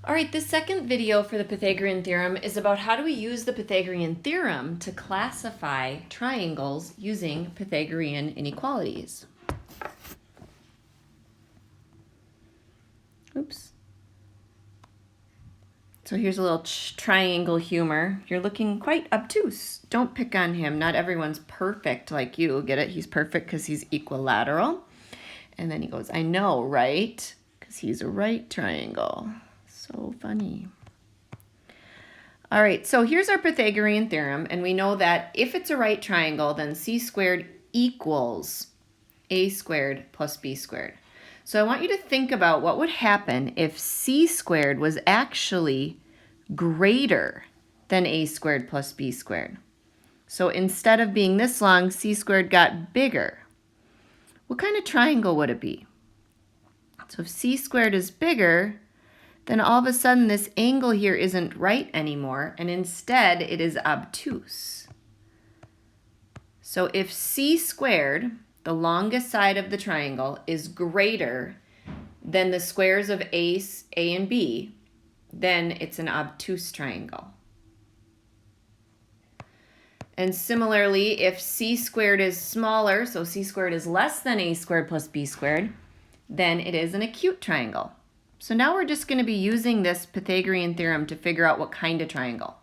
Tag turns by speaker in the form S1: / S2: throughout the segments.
S1: All right, the second video for the Pythagorean theorem is about how do we use the Pythagorean theorem to classify triangles using Pythagorean inequalities. Oops. So here's a little triangle humor. You're looking quite obtuse. Don't pick on him. Not everyone's perfect like you. Get it? He's perfect because he's equilateral. And then he goes, I know, right? Because he's a right triangle. So funny. All right, so here's our Pythagorean theorem, and we know that if it's a right triangle, then c squared equals a squared plus b squared. So I want you to think about what would happen if c squared was actually greater than a squared plus b squared. So instead of being this long, c squared got bigger. What kind of triangle would it be? So if c squared is bigger, then all of a sudden this angle here isn't right anymore, and instead it is obtuse. So if c squared, the longest side of the triangle, is greater than the squares of a and b, then it's an obtuse triangle. And similarly, if c squared is smaller, so c squared is less than a squared plus b squared, then it is an acute triangle. So now we're just going to be using this Pythagorean theorem to figure out what kind of triangle.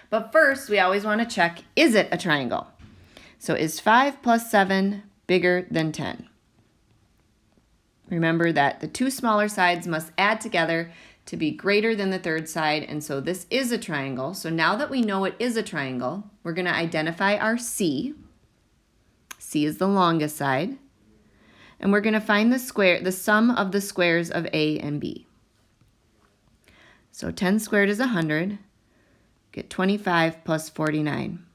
S1: But first, we always want to check, is it a triangle? So is 5 plus 7 bigger than 10? Remember that the two smaller sides must add together to be greater than the third side, and so this is a triangle. So now that we know it is a triangle, we're going to identify our C. C is the longest side. And we're going to find the sum of the squares of A and B. So 10 squared is 100. Get 25 plus 49.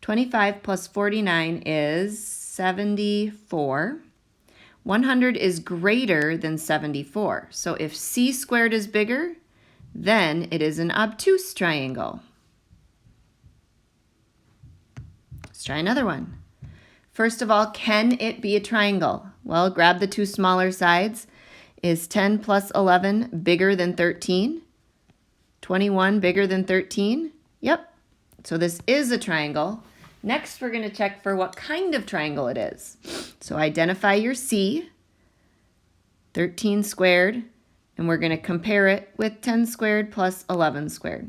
S1: 25 plus 49 is 74. 100 is greater than 74. So if c squared is bigger, then it is an obtuse triangle. Let's try another one. First of all, can it be a triangle? Well, grab the two smaller sides. Is 10 plus 11 bigger than 13? 21 bigger than 13? Yep. So this is a triangle. Next, we're going to check for what kind of triangle it is. So identify your C, 13 squared, and we're going to compare it with 10 squared plus 11 squared.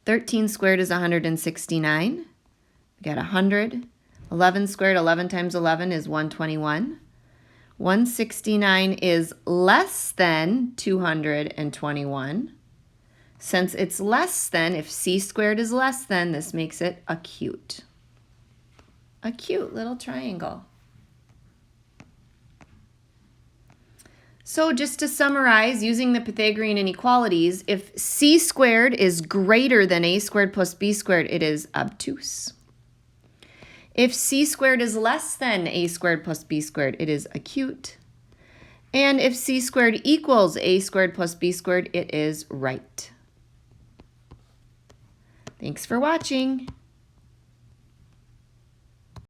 S1: 13 squared is 169. We got 100. 11 squared, 11 times 11 is 121. 169 is less than 221. Since it's less than, if c squared is less than, this makes it acute. A cute little triangle. So just to summarize, using the Pythagorean inequalities, if c squared is greater than a squared plus b squared, it is obtuse. If c squared is less than a squared plus b squared, it is acute. And if c squared equals a squared plus b squared, it is right. Thanks for watching.